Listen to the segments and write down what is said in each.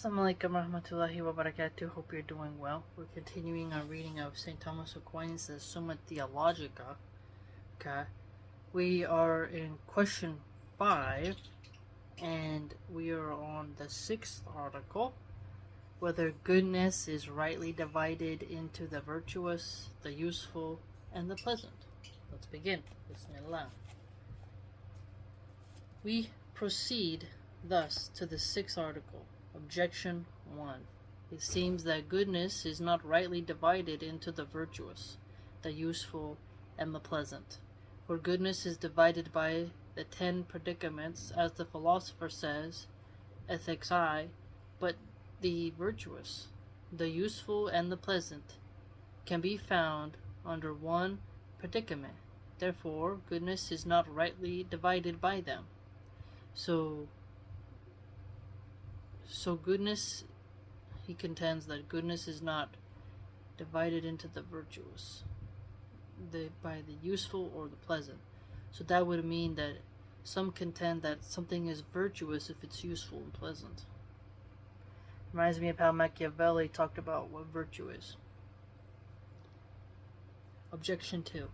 Assalamualaikum warahmatullahi wabarakatuh. Hope you're doing well. We're continuing our reading of St. Thomas Aquinas' Summa Theologica. Okay. We are in question 5, and we are on the 6th article, whether goodness is rightly divided into the virtuous, the useful, and the pleasant. Let's begin. Bismillah. We proceed thus to the 6th article. Objection 1. It seems that goodness is not rightly divided into the virtuous, the useful, and the pleasant. For goodness is divided by the 10 predicaments, as the Philosopher says, Ethics I, but the virtuous, the useful, and the pleasant can be found under one predicament. Therefore, goodness is not rightly divided by them. So goodness, he contends that goodness is not divided into the virtuous, by the useful or the pleasant. So that would mean that some contend that something is virtuous if it's useful and pleasant. Reminds me of how Machiavelli talked about what virtue is. Objection 2.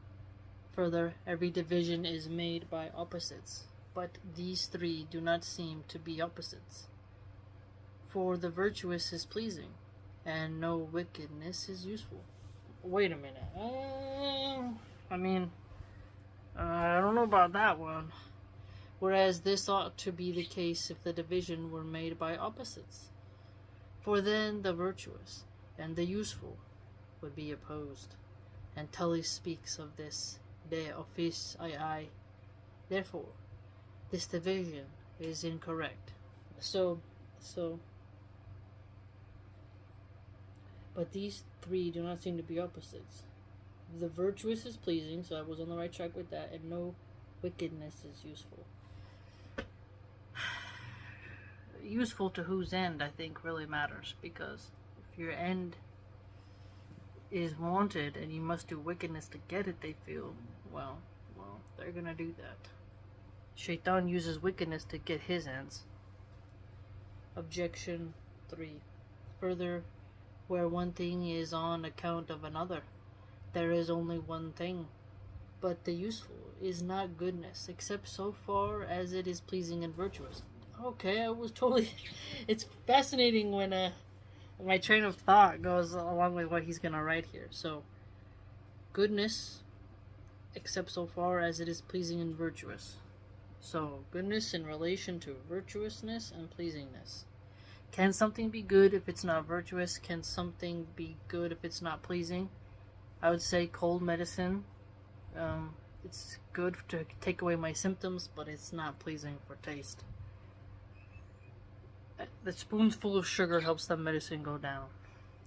Further, every division is made by opposites, but these three do not seem to be opposites. For the virtuous is pleasing, and no wickedness is useful. Wait a minute. I don't know about that one. Whereas this ought to be the case if the division were made by opposites. For then the virtuous and the useful would be opposed. And Tully speaks of this de office II. Therefore, this division is incorrect. But these three do not seem to be opposites. The virtuous is pleasing, so I was on the right track with that, and no wickedness is useful. Useful to whose end, I think, really matters, because if your end is wanted and you must do wickedness to get it, they feel, well, they're gonna do that. Shaitan uses wickedness to get his ends. Objection 3. Further, where one thing is on account of another, there is only one thing. But the useful is not goodness, except so far as it is pleasing and virtuous. Okay, I was totally... It's fascinating when my train of thought goes along with what he's going to write here. So, goodness, except so far as it is pleasing and virtuous. So, goodness in relation to virtuousness and pleasingness. Can something be good if it's not virtuous? Can something be good if it's not pleasing? I would say cold medicine. It's good to take away my symptoms, but it's not pleasing for taste. The spoonful of sugar helps the medicine go down.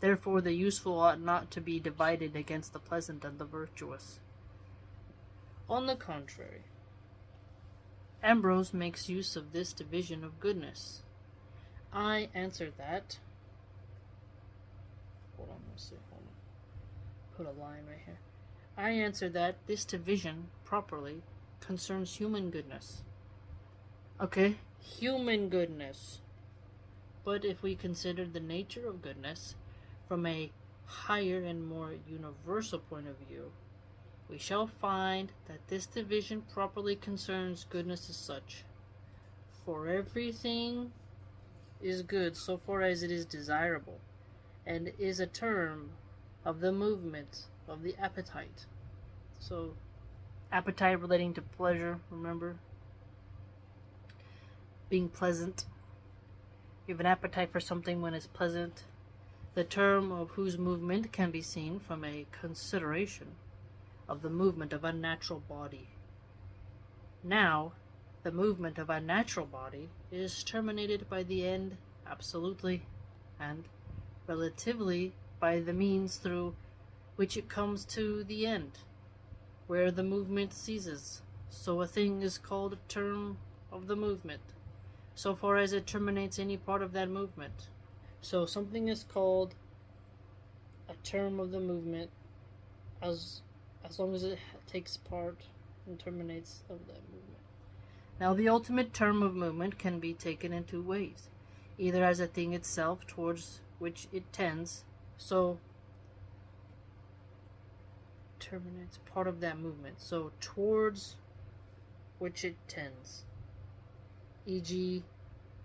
Therefore, the useful ought not to be divided against the pleasant and the virtuous. On the contrary, Ambrose makes use of this division of goodness. I answer that. Hold on. Put a line right here. I answer that this division, properly, concerns human goodness. Okay, human goodness. But if we consider the nature of goodness from a higher and more universal point of view, we shall find that this division properly concerns goodness as such. For everything is good so far as it is desirable, and is a term of the movement of the appetite. So, appetite relating to pleasure, remember? Being pleasant. You have an appetite for something when it's pleasant. The term of whose movement can be seen from a consideration of the movement of a natural body. Now, the movement of a natural body is terminated by the end absolutely, and relatively by the means through which it comes to the end, where the movement ceases. So a thing is called a term of the movement, so far as it terminates any part of that movement. So something is called a term of the movement as long as it takes part and terminates of that movement. Now, the ultimate term of movement can be taken in two ways. either as a thing itself towards which it tends, so terminates part of that movement, so towards which it tends, e.g.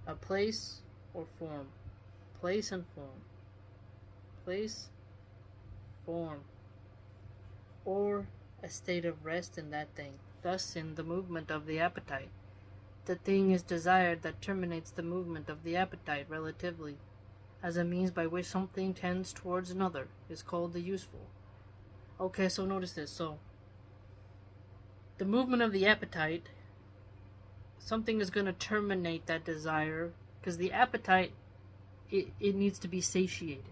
a place or form, place and form, place, form, or a state of rest in that thing. Thus, in the movement of the appetite, the thing is desired that terminates the movement of the appetite relatively, as a means by which something tends towards another, is called the useful. Okay, so notice this. So, the movement of the appetite, something is going to terminate that desire, because the appetite, it needs to be satiated.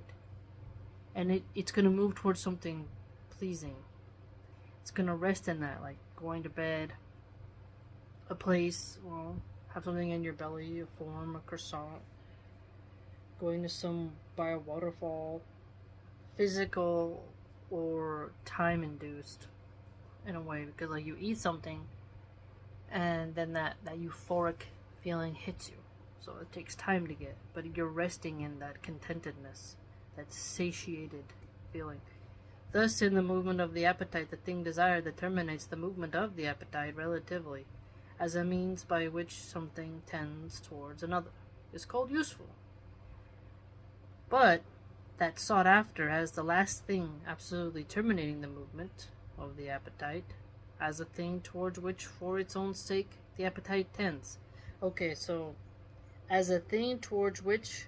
And it's going to move towards something pleasing. It's going to rest in that, like going to bed, a place, well, have something in your belly, a form, a croissant, going to by a waterfall, physical or time induced in a way, because like you eat something and then that euphoric feeling hits you, so it takes time to get, but you're resting in that contentedness, that satiated feeling. Thus, in the movement of the appetite, the thing desired that terminates the movement of the appetite relatively, as a means by which something tends towards another, is called useful. But that sought after as the last thing absolutely terminating the movement of the appetite, as a thing towards which for its own sake the appetite tends. Okay, so as a thing towards which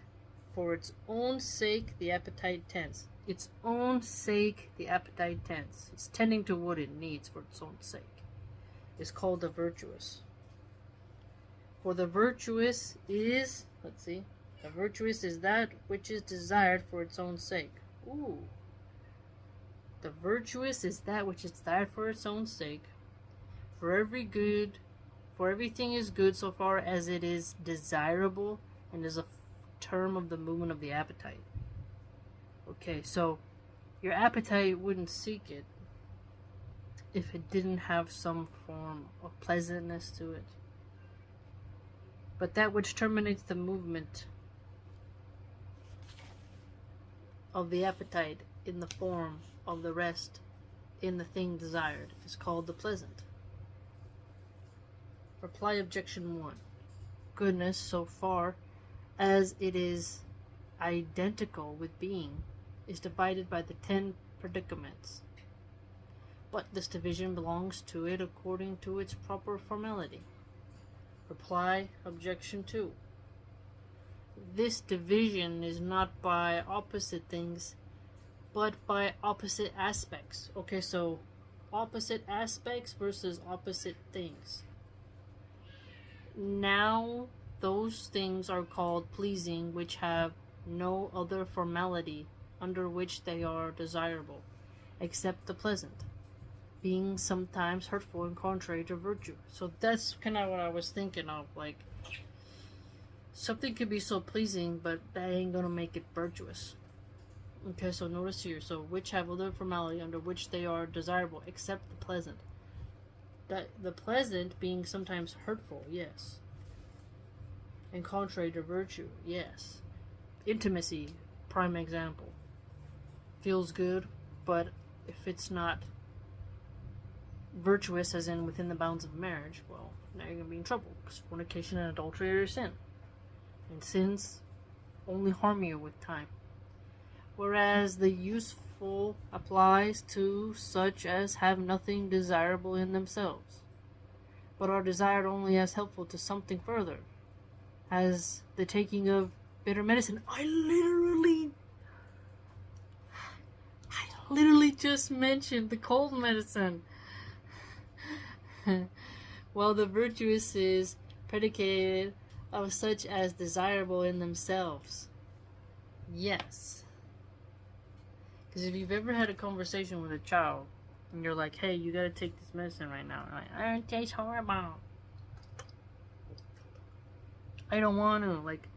for its own sake the appetite tends. Its own sake the appetite tends. It's tending to what it needs for its own sake. Is called the virtuous. For the virtuous is, the virtuous is that which is desired for its own sake. Ooh. The virtuous is that which is desired for its own sake. For everything is good so far as it is desirable and is a term of the movement of the appetite. Okay, so your appetite wouldn't seek it if it didn't have some form of pleasantness to it. But that which terminates the movement of the appetite in the form of the rest in the thing desired is called the pleasant. Reply objection 1. Goodness, so far as it is identical with being, is divided by the 10 predicaments. But this division belongs to it according to its proper formality. Reply objection 2. This division is not by opposite things, but by opposite aspects. Okay, so opposite aspects versus opposite things. Now, those things are called pleasing which have no other formality under which they are desirable, except the pleasant, being sometimes hurtful and contrary to virtue. So that's kind of what I was thinking of, like, something could be so pleasing, but that ain't gonna make it virtuous. Okay, so notice here, so which have other formality under which they are desirable, except the pleasant. That the pleasant being sometimes hurtful, yes, and contrary to virtue, yes. Intimacy, prime example. Feels good, but if it's not virtuous, as in within the bounds of marriage, well, now you're going to be in trouble, because fornication and adultery are sin. And sins only harm you with time. Whereas the useful applies to such as have nothing desirable in themselves, but are desired only as helpful to something further, as the taking of bitter medicine. I literally just mentioned the cold medicine. While the virtuous is predicated of such as desirable in themselves. Yes. Because if you've ever had a conversation with a child, and you're like, hey, you gotta take this medicine right now. And like, it tastes horrible. I don't want to. Like,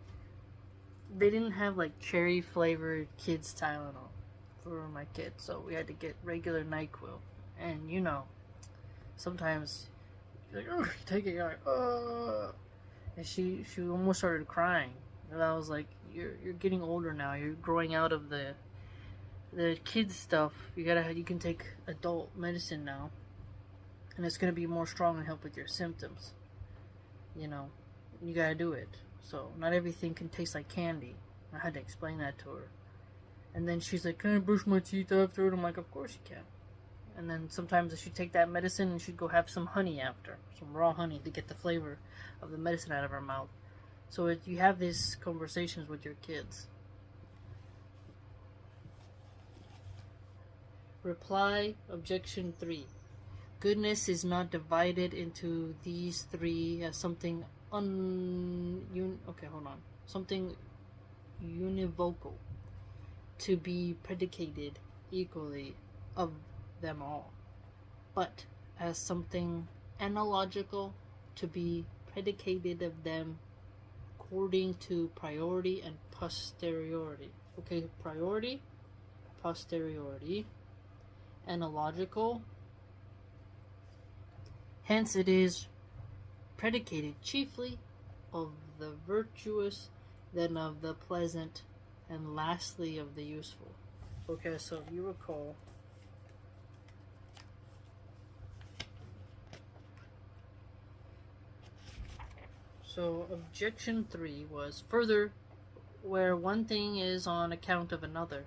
they didn't have, like, cherry-flavored kids Tylenol for my kids, so we had to get regular NyQuil. And, you know, sometimes, you're like, oh, take it, you're like, oh. And she almost started crying. And I was like, you're getting older now. You're growing out of the kids stuff. You can take adult medicine now, and it's gonna be more strong and help with your symptoms. You know, you gotta do it. So not everything can taste like candy. I had to explain that to her. And then she's like, can I brush my teeth after it? I'm like, of course you can. And then sometimes she'd take that medicine and she'd go have some honey after. Some raw honey to get the flavor of the medicine out of her mouth. So you have these conversations with your kids. Reply, objection 3. Goodness is not divided into these three as something something univocal to be predicated equally of them all, but as something analogical to be predicated of them according to priority and posteriority. Okay, priority, posteriority, analogical. Hence it is predicated chiefly of the virtuous, then of the pleasant, and lastly of the useful. Okay, so if you recall, so objection 3 was, further, where one thing is on account of another,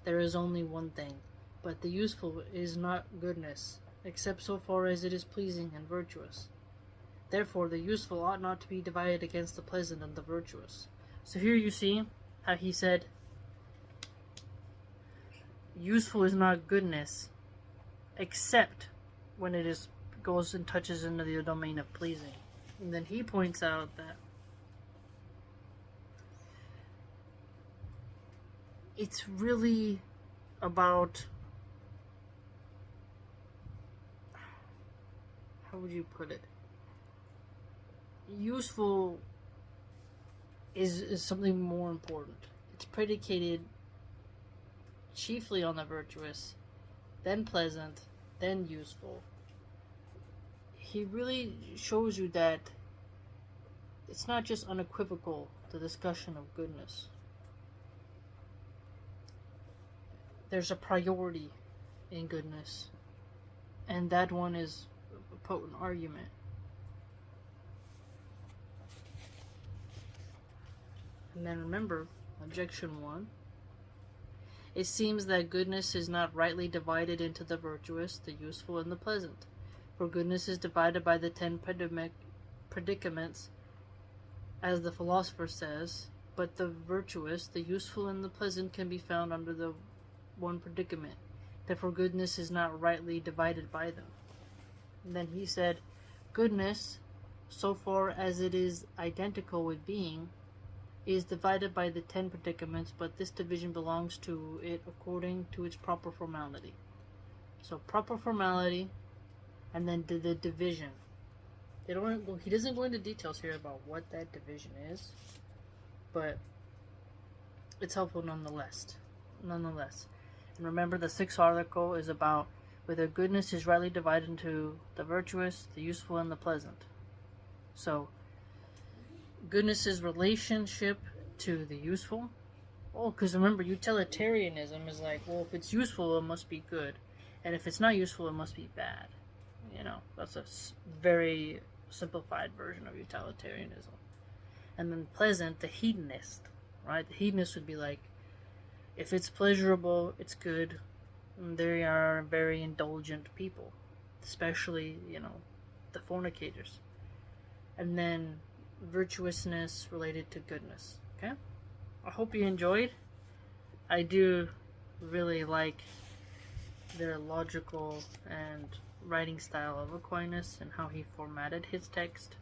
there is only one thing, but the useful is not goodness, except so far as it is pleasing and virtuous. Therefore, the useful ought not to be divided against the pleasant and the virtuous. So here you see how he said, useful is not goodness, except when it goes and touches into the domain of pleasing. And then he points out that it's really about, how would you put it? Useful is something more important. It's predicated chiefly on the virtuous, then pleasant, then useful. He really shows you that it's not just unequivocal, the discussion of goodness. There's a priority in goodness, and that one is a potent argument. And then remember, objection 1. It seems that goodness is not rightly divided into the virtuous, the useful, and the pleasant. For goodness is divided by the 10 predicaments, as the Philosopher says, but the virtuous, the useful, and the pleasant can be found under the one predicament. Therefore goodness is not rightly divided by them. And then he said, goodness, so far as it is identical with being, is divided by the 10 predicaments, but this division belongs to it according to its proper formality. So proper formality, and then the division. He doesn't go into details here about what that division is, but it's helpful nonetheless. And remember, the 6th article is about whether goodness is rightly divided into the virtuous, the useful, and the pleasant. So goodness's relationship to the useful. Oh, because remember, utilitarianism is like, well, if it's useful, it must be good, and if it's not useful, it must be bad. You know, that's a very simplified version of utilitarianism. And then pleasant, the hedonist, right? The hedonist would be like, if it's pleasurable, it's good. And they are very indulgent people, especially, the fornicators. And then virtuousness related to goodness. Okay? I hope you enjoyed. I do really like their logical and writing style of Aquinas and how he formatted his text.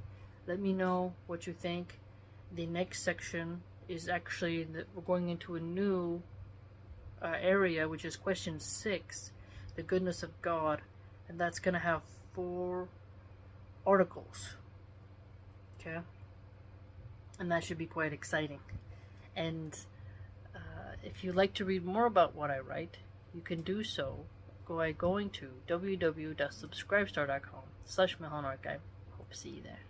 Let me know what you think. The next section is actually that we're going into a new area, which is question 6, the goodness of God, and that's going to have 4 articles. Okay? And that should be quite exciting. And if you'd like to read more about what I write, you can do so by going to www.subscribestar.com/Milahan Archive. Hope to see you there.